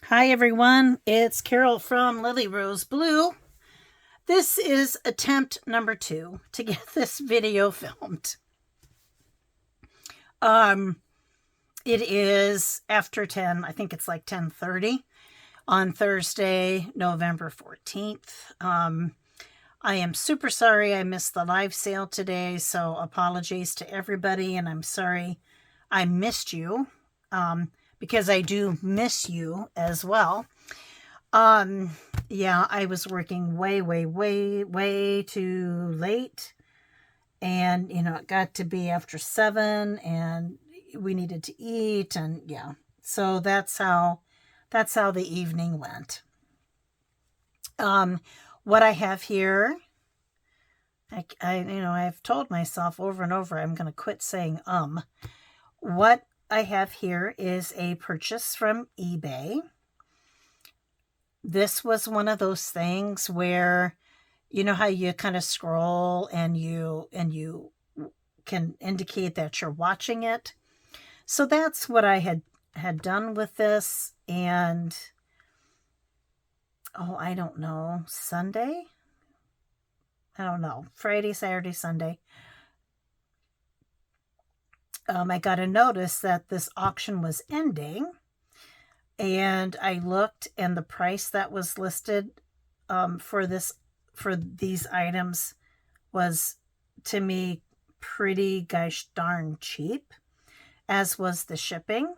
Hi everyone, it's Carol from Lily Rose Blue. This is attempt number 2 to get this video filmed. It is after 10, I think it's like 10:30 on Thursday, November 14th. I am super sorry I missed the live sale today, so apologies to everybody, and I'm sorry I missed you, because I do miss you as well. Yeah, I was working way too late, and it got to be after 7, and we needed to eat, and yeah, so that's how the evening went. What I have here, I've told myself over and over I'm going to quit saying What I have here is a purchase from eBay. This was one of those things where, you know how you kind of scroll and you can indicate that you're watching it. So that's what I had done with this. And I don't know, Sunday? I don't know, Friday, Saturday, Sunday. I got a notice that this auction was ending, and I looked, and the price that was listed for these items was, to me, pretty gosh darn cheap, as was the shipping.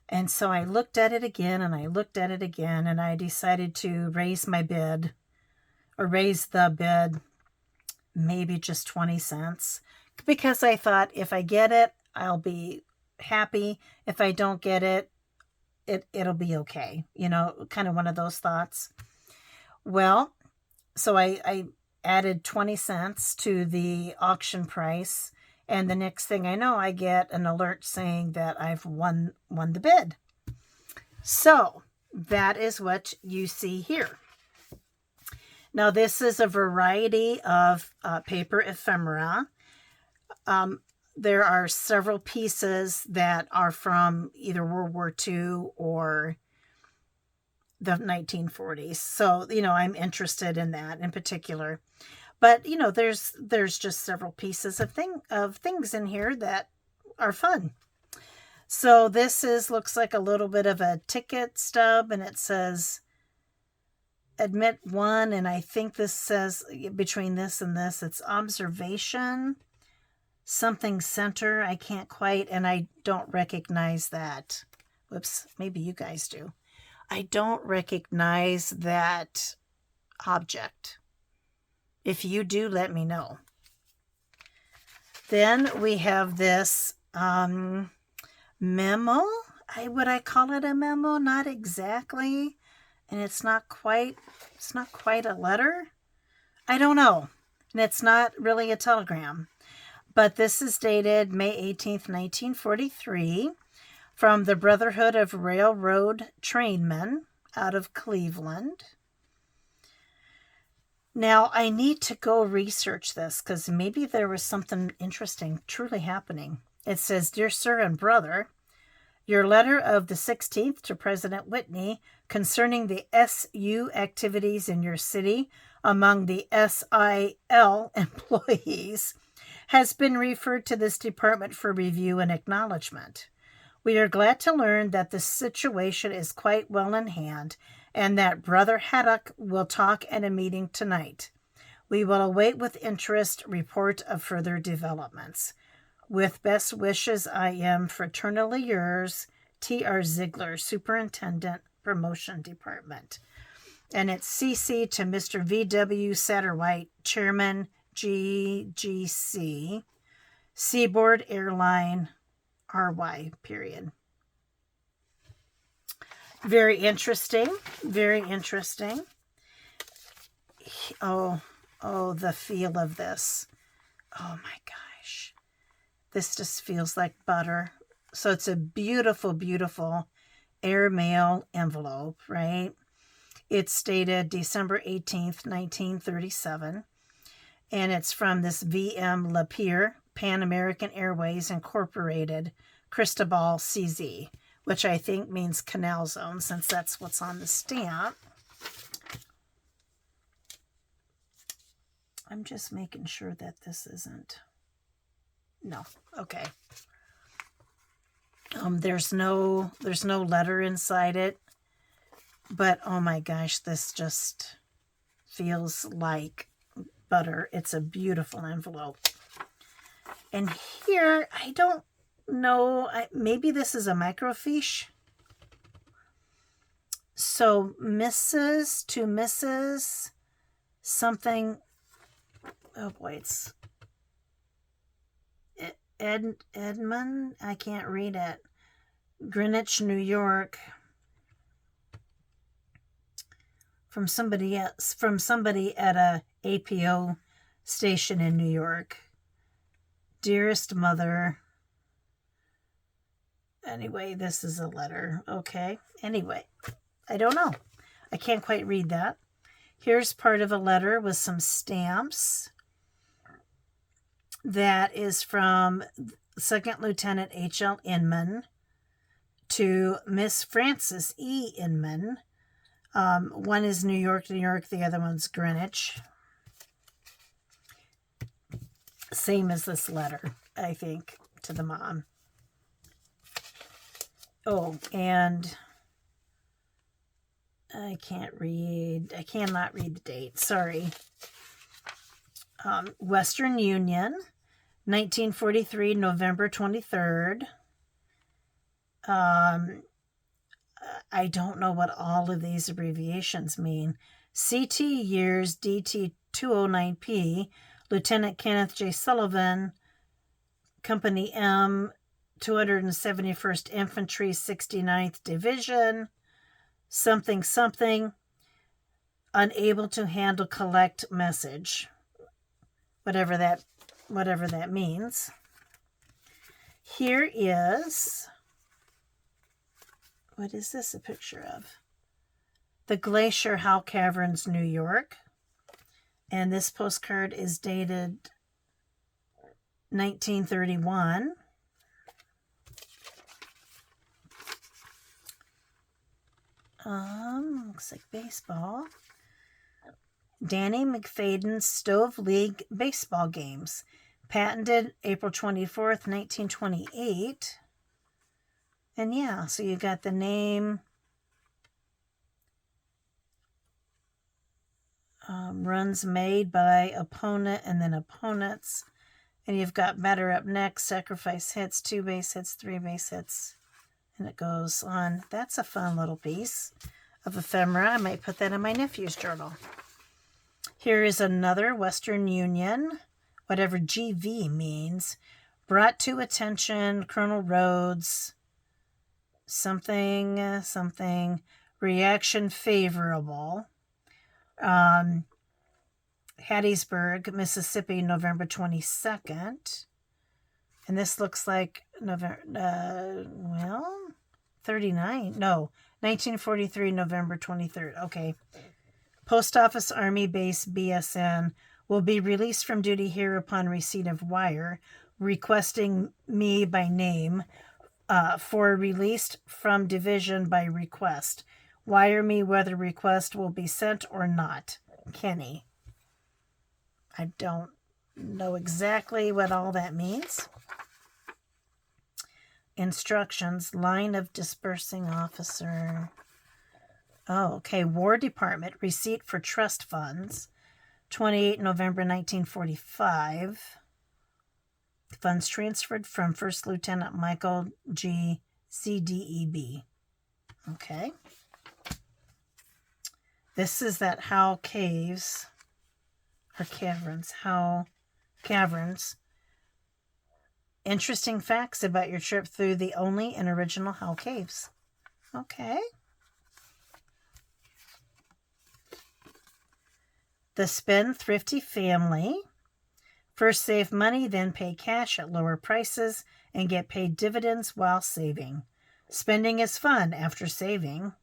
And so I looked at it again, and I looked at it again, and I decided to raise the bid, maybe just 20 cents, because I thought if I get it, I'll be happy. If I don't get it, it'll be okay. Kind of one of those thoughts. Well, so I added 20 cents to the auction price, and the next thing I know, I get an alert saying that I've won the bid. So that is what you see here. Now, this is a variety of paper ephemera. There are several pieces that are from either World War II or the 1940s. So, I'm interested in that in particular. But, there's just several pieces of things in here that are fun. So this looks like a little bit of a ticket stub, and it says admit 1, and I think this says between this and this, it's observation, something center. I can't quite, and I don't recognize that. Whoops, maybe you guys do. I don't recognize that object. If you do, let me know. Then we have this memo. Would I call it a memo? Not exactly. And it's not quite a letter. I don't know. And it's not really a telegram. But this is dated May 18th, 1943, from the Brotherhood of Railroad Trainmen out of Cleveland. Now, I need to go research this, because maybe there was something interesting truly happening. It says, Dear Sir and Brother, your letter of the 16th to President Whitney concerning the SU activities in your city among the SIL employees has been referred to this department for review and acknowledgement. We are glad to learn that the situation is quite well in hand, and that Brother Haddock will talk at a meeting tonight. We will await with interest report of further developments. With best wishes, I am fraternally yours, T.R. Ziegler, Superintendent, Promotion Department. And it's CC to Mr. V.W. Satterwhite, Chairman, GGC, Seaboard Airline, RY, period. Very interesting. Very interesting. Oh, the feel of this. Oh my gosh. This just feels like butter. So it's a beautiful, beautiful airmail envelope, right? It's dated December 18th, 1937. And it's from this V.M. Lapierre, Pan American Airways Incorporated, Cristobal, CZ, which I think means canal zone since that's what's on the stamp. I'm just making sure that this isn't. No. Okay. There's no letter inside it, but oh my gosh, this just feels like butter. It's a beautiful envelope. And here, I don't know, maybe this is a microfiche. So Mrs. to Mrs. something, oh boy, it's Edmund, I can't read it. Greenwich, New York. From somebody else, from somebody at a APO station in New York. Dearest mother. Anyway, this is a letter. Okay. Anyway, I don't know. I can't quite read that. Here's part of a letter with some stamps. That is from Second Lieutenant H.L. Inman to Miss Frances E. Inman. One is New York, New York. The other one's Greenwich. Same as this letter, I think, to the mom. Oh, and I cannot read the date. Sorry. Western Union, 1943, November 23rd. I don't know what all of these abbreviations mean. CT years DT 209P, Lieutenant Kenneth J. Sullivan, Company M, 271st Infantry, 69th Division, something, something, unable to handle collect message. Whatever that means. Here is, what is this a picture of? The Glacier Howe Caverns, New York. And this postcard is dated 1931. Looks like baseball. Danny McFadden's Stove League baseball games. Patented April 24th, 1928. And yeah, so you got the name. Runs made by opponent and then opponents. And you've got batter up next, sacrifice hits, 2 base hits, 3 base hits. And it goes on. That's a fun little piece of ephemera. I might put that in my nephew's journal. Here is another Western Union, whatever GV means. Brought to attention, Colonel Rhodes, something, reaction favorable. Hattiesburg, Mississippi, November 22nd. And this looks like November, 1943, November 23rd. Okay. Post Office Army Base BSN will be released from duty here upon receipt of wire requesting me by name for released from division by request. Wire me whether request will be sent or not. Kenny. I don't know exactly what all that means. Instructions, line of dispersing officer. Oh, okay. War Department, receipt for trust funds, 28 November 1945. Funds transferred from First Lieutenant Michael G. CDEB. Okay. This is that Howe Caves, or Caverns, Howe Caverns. Interesting facts about your trip through the only and original Howe Caves. Okay. The Spendthrifty Family. First save money, then pay cash at lower prices and get paid dividends while saving. Spending is fun after saving.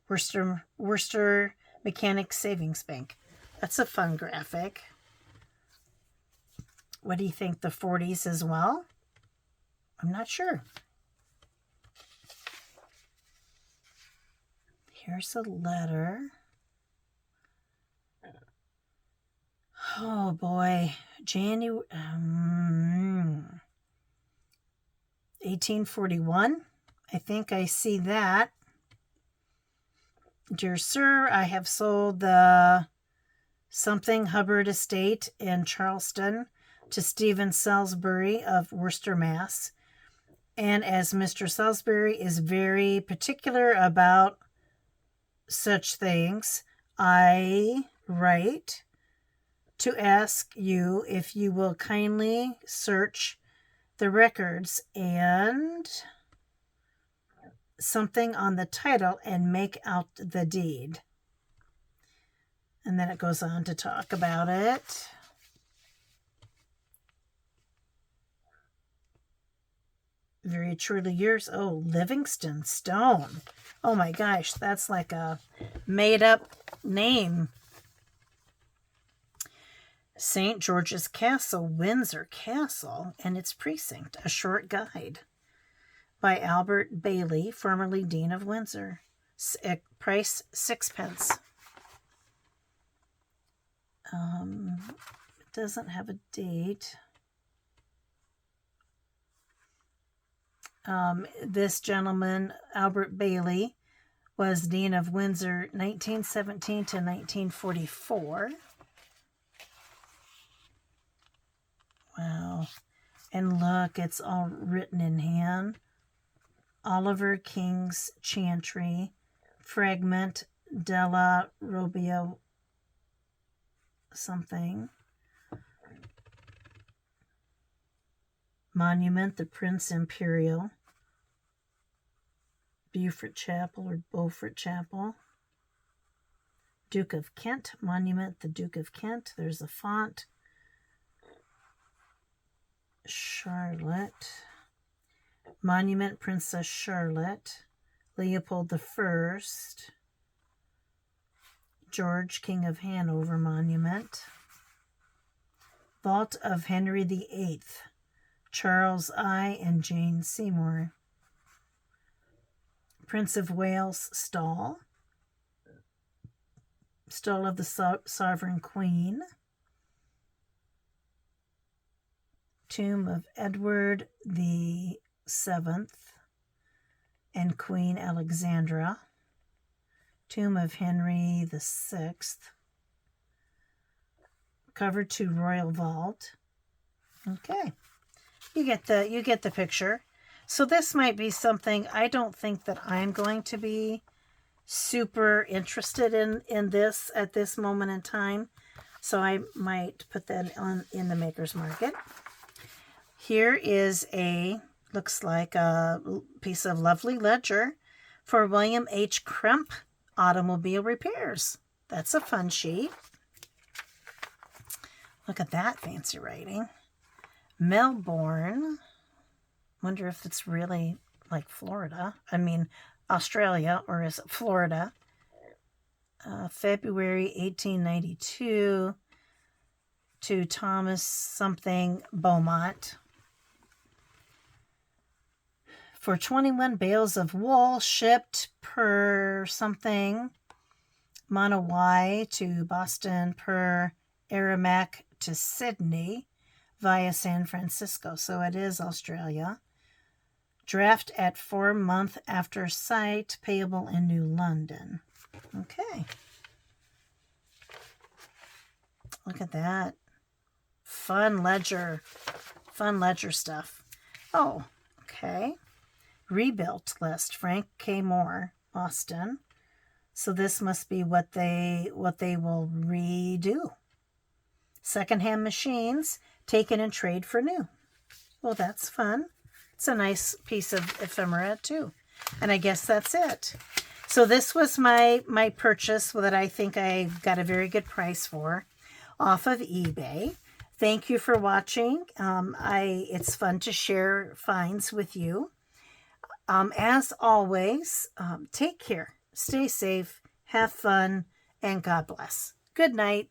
Worcester Mechanics Savings Bank. That's a fun graphic. What do you think? The 40s as well? I'm not sure. Here's a letter. Oh boy, January 1841. I think I see that. Dear Sir, I have sold the something Hubbard estate in Charleston to Stephen Salisbury of Worcester, Mass. And as Mr. Salisbury is very particular about such things, I write to ask you if you will kindly search the records and something on the title and make out the deed. And then it goes on to talk about it. Very truly yours. Oh, Livingston Stone. Oh my gosh, that's like a made-up name. St. George's Castle, Windsor Castle, and its precinct. A short guide by Albert Bailey, formerly Dean of Windsor. Price 6d. It doesn't have a date. This gentleman, Albert Bailey, was Dean of Windsor 1917 to 1944. Wow. And look, it's all written in hand. Oliver King's Chantry, Fragment della Robbia something. Monument, the Prince Imperial. Beaufort Chapel or Beaufort Chapel. Duke of Kent Monument, the Duke of Kent. There's a font. Charlotte. Monument, Princess Charlotte. Leopold I. George, King of Hanover Monument. Vault of Henry VIII. Charles I. and Jane Seymour. Prince of Wales Stall. Stall of the Sovereign Queen. Tomb of Edward the Seventh and Queen Alexandra. Tomb of Henry the Sixth. Cover to Royal Vault. Okay. You get the picture. So this might be something. I don't think that I'm going to be super interested in this at this moment in time. So I might put that on in the Maker's Market. Here is looks like a piece of lovely ledger for William H. Crump Automobile Repairs. That's a fun sheet. Look at that fancy writing. Melbourne. Wonder if it's really like Florida. I mean, Australia, or is it Florida? February 1892 to Thomas something Beaumont. For 21 bales of wool shipped per something Monowai to Boston per Aramac to Sydney via San Francisco. So it is Australia. Draft at 4 months after sight, payable in New London. Okay. Look at that. Fun ledger stuff. Oh, okay. Rebuilt list, Frank K. Moore, Boston. So this must be what they will redo. Secondhand machines taken in trade for new. Well, that's fun. It's a nice piece of ephemera too. And I guess that's it. So this was my purchase that I think I got a very good price for off of eBay. Thank you for watching. It's fun to share finds with you. As always, take care, stay safe, have fun, and God bless. Good night.